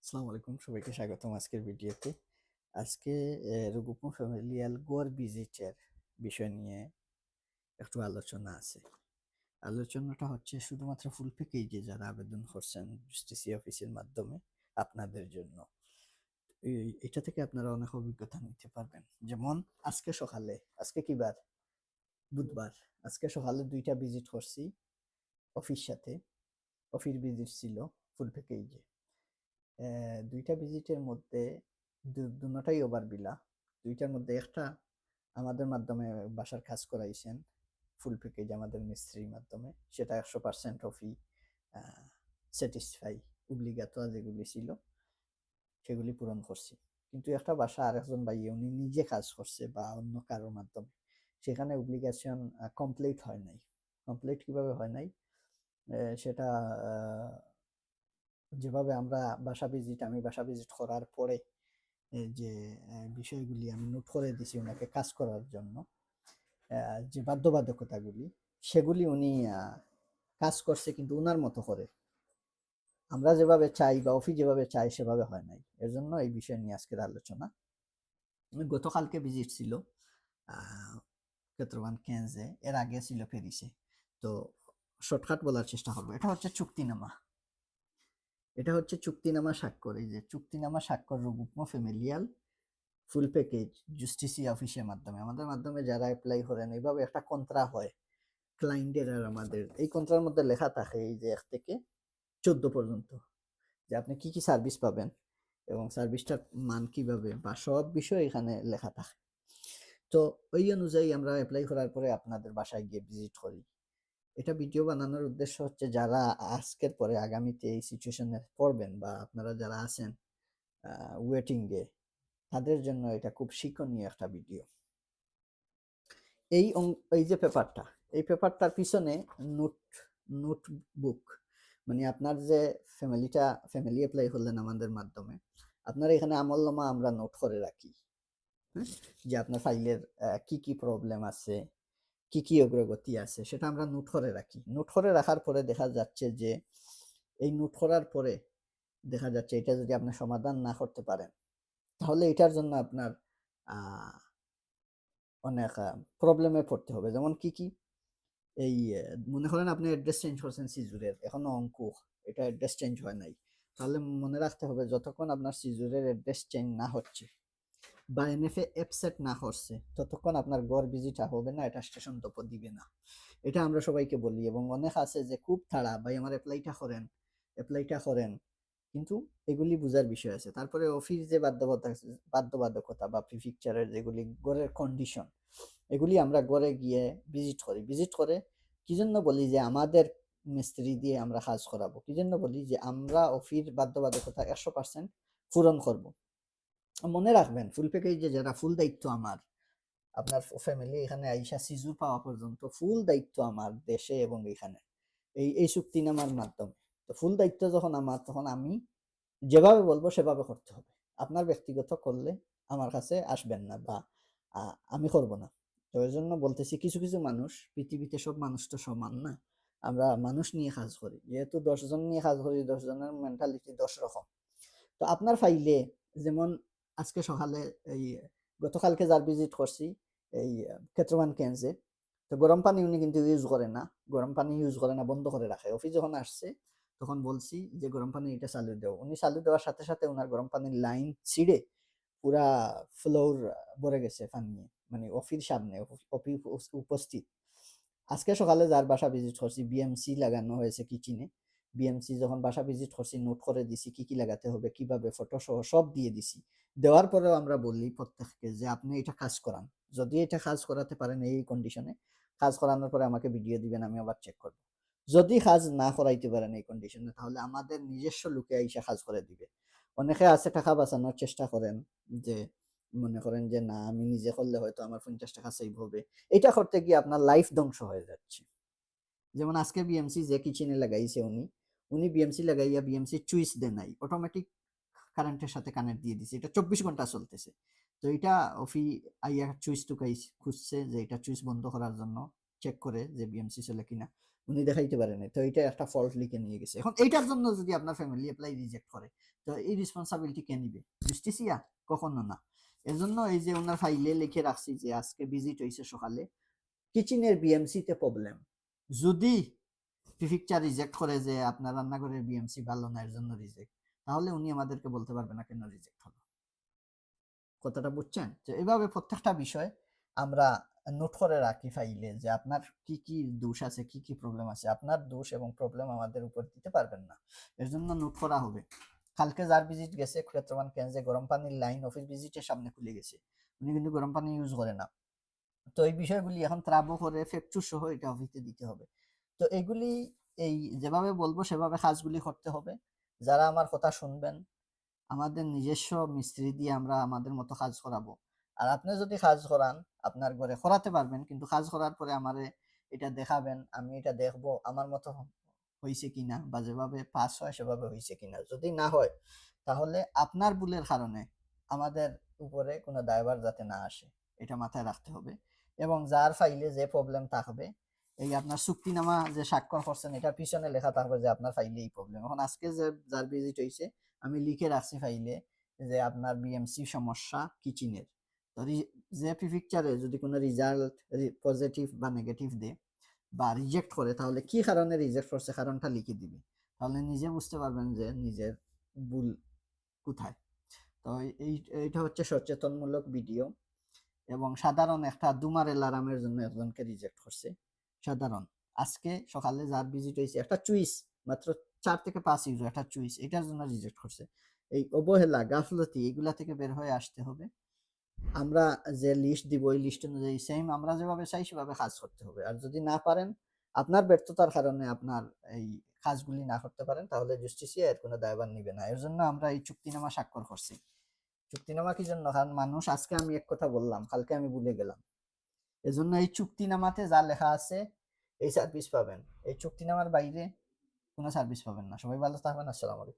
আসসালামু আলাইকুম, সবাইকে স্বাগতম আজকের ভিডিওতে। আজকে রুগুপো ফ্যামিলিয়াল গোর ভিজিটের বিষয় নিয়ে একটু আলোচনা আছে। আলোচনাটা হচ্ছে শুধুমাত্র ফুল প্যাকেজে যারা আবেদন করছেন জুস্টিসি অফিসের মাধ্যমে আপনাদের জন্য। এটা থেকে আপনারা অনেক অভিজ্ঞতা নিতে পারবেন। যেমন আজকে কি বার? বুধবার। আজকে সকালে ২ টা ভিজিট করছি অফিস সাথে। অফিস ভিজিট ছিল ফুল প্যাকেজে। ২ টা ভিজিটের মধ্যে দুটাই ওভার বিলা। ২ টার মধ্যে একটা আমাদের মাধ্যমে বাসার কাজ করাইছেন ফুল প্যাকেজ আমাদের মিস্ত্রির মাধ্যমে। সেটা ১০০% অফি আ স্যাটিসফাই ওব্লিগাতো যেগুলি ছিল সেগুলি পূরণ করছি। কিন্তু একটা বাসা আরেকজন ভাইয়ে উনি নিজে কাজ করছে বা অন্য কারোর মাধ্যমে। সেখানে ওব্লিগেশন কমপ্লিট হয় নাই। কমপ্লিট কিভাবে হয় নাই? সেটা আ যেভাবে আমি বাসা ভিজিট করার পরে যে বিষয়গুলি আমি নোট করে দিছি উনাকে কাজ করার জন্য, যে বাধ্যবাধকতাগুলি সেগুলি উনি কাজ করছে কিন্তু উনার মতো করে। আমরা যেভাবে চাই বা অফিস যেভাবে চায় সেভাবে হয় নাই। এজন্য এই বিষয় নিয়ে আজকের আলোচনা। গতকালকে ভিজিট ছিল আ 95 এ, এর আগে ছিল প্যারিসে। তো শর্টকাট বলার চেষ্টা করব। এটা হচ্ছে চুক্তিনামা স্বাক্ষর। এই যে চুক্তিনামা স্বাক্ষর রুগ্ন ফ্যামিলিয়াল ফুল প্যাকেজ জুস্টিসি অফিসের মাধ্যমে আমাদের মাধ্যমে যারা এপ্লাই করেন এইভাবে একটা কন্ত্রা হয় ক্লায়েন্টের আর আমাদের। এই কন্ত্রার মধ্যে লেখা থাকে এই যে ১ থেকে ১৪ পর্যন্ত যে আপনি কি সার্ভিস পাবেন এবং সার্ভিসটার মান কিভাবে বা সব বিষয় এখানে লেখা থাকে। তো ওই অনুযায়ী আমরা এপ্লাই করার পরে আপনাদের বাসায় গিয়ে ভিজিট করি। এটা ভিডিও বানানোর উদ্দেশ্য হচ্ছে যারা আজকের পরে আগামীতে এই সিচুয়েশনে পড়বেন বা আপনারা যারা আছেন ওয়েটিং এ, তাদের জন্য এটা খুব শিক্ষণীয় একটা ভিডিও। এই এই যে এই পেপারটার পিছনে নোট নোটবুক, মানে আপনার যে ফ্যামিলি এপ্লাই করলেন আমাদের মাধ্যমে, আপনার এখানে আমলনামা আমরা নোট করে রাখি। হ্যাঁ? যে আপনার ফাইলের কি প্রবলেম আছে, কি অগ্রগতি আছে সেটা আমরা নোট করে রাখি। নোট করে রাখার পরে দেখা যাচ্ছে যে এই নোট করার পরে দেখা যাচ্ছে এটা যদি আপনি সমাধান না করতে পারেন, তাহলে এটার জন্য আপনার আ অনেক প্রবলেমে পড়তে হবে। যেমন কি? এই মনে করেন আপনি অ্যাড্রেস চেঞ্জ করছেন সিজুরের, এখনো অঙ্কুর, এটা অ্যাড্রেস চেঞ্জ হয় নাই। তাহলে মনে রাখতে হবে যতক্ষণ আপনার সিজুরের অ্যাড্রেস চেঞ্জ না হচ্ছে বা এনএফএ অ্যাপসেট না করছে, ততক্ষণ আপনার ঘর ভিজিটা হবে না, এটা স্টেশন তোপো দিবে না। এটা আমরা সবাইকে বলি এবং অনেক আছে যে খুব তাড়া, ভাই আমার এপ্লাইটা করেন। কিন্তু এগুলি বুঝার বিষয় আছে। তারপরে অফিস যে বাধ্যবাধকতা বা প্রিফেকচারের যেগুলি ঘরের কন্ডিশন, এগুলি আমরা ঘরে গিয়ে ভিজিট করি। ভিজিট করে কি জন্য বলি যে আমাদের মিস্ত্রি দিয়ে আমরা কাজ করাবো। কি জন্য বলি যে আমরা অফিস বাধ্যবাধকতা ১০০% পূরণ করব। মনে রাখবেন ফুল প্যাকেজে যারা ফুল দায়িত্ব আমার, আপনার ফ্যামিলি এখানে আইসা সিজুর পাওয়া পর্যন্ত ফুল দায়িত্ব আমার দেশে এবং এখানে। এই চুক্তিনামার মাধ্যমে। তো ফুল দায়িত্ব যখন আমার, তখন আমি যেভাবে বলবো সেভাবে করতে হবে। আপনার ব্যক্তিগত করলে আমার কাছে আসবেন না বা আমি করব না। তো এজন্য বলতেছি কিছু মানুষ, পৃথিবীতে সব মানুষ তো সমান না। আমরা মানুষ নিয়ে কাজ করি। যেহেতু ১০ জন নিয়ে কাজ করি, ১০ জনের মেন্টালিটি ১০ রকম। তো আপনার ফাইলে যেমন আজকে সকালে এই গতকালকে যার ভিজিট করছি এই ক্ষেত্রবান কেন্সে, তো গরম পানি উনি কিন্তু ইউজ করে না। গরম পানি ইউজ করে না, বন্ধ করে রাখে। অফিস যখন আসছে তখন বলছি যে গরম পানি এটা চালু দাও। উনি চালু দেওয়ার সাথে উনার গরম পানির লাইন ছিঁড়ে পুরা ফ্লোর ভরে গেছে পানি নিয়ে। মানে অফির সামনে উপস্থিত। আজকে সকালে যার বাসা ভিজিট করছি বিএমসি লাগানো হয়েছে কিচেনে। বিএমসি যখন বাসা ভিজিট করছি নোট করে দিছি কি লাগাতে হবে, কিভাবে ফটো সহ সব দিয়ে দিছি। দেওয়ার পরেও আমরা বলি প্রত্যেককে যে আপনি এটা কাজ করান। যদি এটা কাজ করাতে পারেন এই কন্ডিশনে, কাজ করানোর পরে আমাকে ভিডিও দিবেন, আমি আবার চেক করব। যদি কাজ না করাইতে পারেন এই কন্ডিশনে, তাহলে আমাদের নিজস্ব লোকে আইসা কাজ করে দিবে। অনেকে আছে টাকা বাঁচানোর চেষ্টা করেন যে মনে করেন যে না আমি নিজে করলে হয়তো আমার ৫০ টাকা সেভ হবে। এটা করতে গিয়ে আপনার লাইফ ধ্বংস হয়ে যাচ্ছে। যেমন আজকে বিএমসি যে কিচেনে লাগাইছে উনি বিএমসি লাগাইয়া বিএমসি চুইস দেয় নাই। অটোমেটিক কারেন্টের সাথে কানেক্ট দিয়ে দিছে। এটা ২৪ ঘন্টা চলতেছে। তো এটা আইয়া চুইস টুকাইস খুঁজছে যে এটা চুইস বন্ধ করার জন্য চেক করে যে বিএমসি চলে কিনা। উনি দেখাইতে পারে নাই। তো এইটা একটা ফল্ট লিখে নিয়ে গেছে। এখন এইটার জন্য যদি আপনার ফ্যামিলি এপ্লাই রিজেক্ট করে, তো এই রেসপন্সিবিলিটি কে নিবে? জুস্টিসিয়া? কখনো না। এজন্য এই যে উনার ফাইলে লিখে রাখছি যে আজকে ভিজিট হইছে সকালে, কিচেনের বিএমসি তে প্রবলেম। যদি প্রিফেকচার রিজেক্ট করে যে আপনার রান্নাঘরের বিএমসি ভালো না এর জন্য রিজেক্ট, তাহলে উনি আমাদেরকে বলতে পারবে না কেন রিজেক্ট হলো। কথাটা বুঝছেন? যে এভাবে প্রত্যেকটা বিষয় আমরা নোট করে রাখি ফাইলে যে আপনার কি কি দোষ আছে, কি কি প্রবলেম আছে। আপনার দোষ এবং প্রবলেম আমাদের উপর দিতে পারবেন না, এর জন্য নোট করা হবে। কালকে যার ভিজিট গেছে ক্ষেত্রবান কেন গরম পানির লাইন অফিস ভিজিটের সামনে খুলে গেছে, উনি কিন্তু গরম পানি ইউজ করে না। তো এই বিষয়গুলি এখন ত্রাবো করে ফ্যাকচুর সহ এটা অফিসে দিতে হবে। তো এগুলি এই যেভাবে বলবো সেভাবে কাজগুলি করতে হবে। যারা আমার কথা শুনবেন, আমাদের নিজস্ব মিস্ত্রি দিয়ে আমরা আমাদের মতো কাজ করাবো। আর আপনি যদি কাজ করান আপনার ঘরে করাতে পারবেন, কিন্তু কাজ করার পরে আমারে এটা দেখাবেন, আমি এটা দেখবো আমার মতো হয়েছে কিনা বা যেভাবে পাস হয় সেভাবে হয়েছে কিনা। যদি না হয় তাহলে আপনার ভুলের কারণে আমাদের উপরে কোনো দায়ভার যাতে না আসে, এটা মাথায় রাখতে হবে। এবং যার ফাইলে যে প্রবলেম থাকবে, এই আপনার চুক্তিনামা যে স্বাক্ষর করছেন এটার পিছনে লেখা থাকবে যে আপনার ফাইলে এই প্রবলেম। এখন আজকে যে যার ভিজিট হয়েছে আমি লিখে রাখছি ফাইলে যে আপনার বিএমসি সমস্যা কিচেনের। তো যে প্রিফেকচারে যদি কোনো রেজাল্ট পজিটিভ বা নেগেটিভ দেয় বা রিজেক্ট করে, তাহলে কি কারণে রিজেক্ট করছে কারণটা লিখে দিবে। তাহলে নিজে বুঝতে পারবেন যে নিজের ভুল কোথায়। তো এইটা হচ্ছে সচেতনমূলক ভিডিও। এবং সাধারণ একটা দুমার অ্যালার্মের জন্য একজনকে রিজেক্ট করছে। সাধারণ আজকে সকালে যার ভিজিট হয়েছে একটা চুইস, মাত্র 4 থেকে 5 ইউরো একটা চুইস, এটার জন্য রিজেক্ট করছে। এই অবহেলা গাফলতি এগুলা থেকে বের হয়ে আসতে হবে। আমরা যে লিস্ট দিব ওই লিস্ট অনুযায়ী সেম আমরা যেভাবে চাই সেভাবে কাজ করতে হবে। আর যদি না পারেন, আপনার ব্যর্থতার কারণে আপনার এই কাজগুলি না করতে পারেন, তাহলে জাস্টিসিয়া এর কোনো দায়ভার নিবে না। এর জন্য আমরা এই চুক্তিনামা স্বাক্ষর করছি। চুক্তিনামা কি জন্য? কারণ মানুষ, আজকে আমি এক কথা বললাম কালকে আমি ভুলে গেলাম, এজন্য এই চুক্তিনামাতে যা লেখা আছে এই সার্ভিস পাবেন। এই চুক্তিনামার বাইরে কোনো সার্ভিস পাবেন না। সবাই ভালো থাকবেন। আসসালামু আলাইকুম।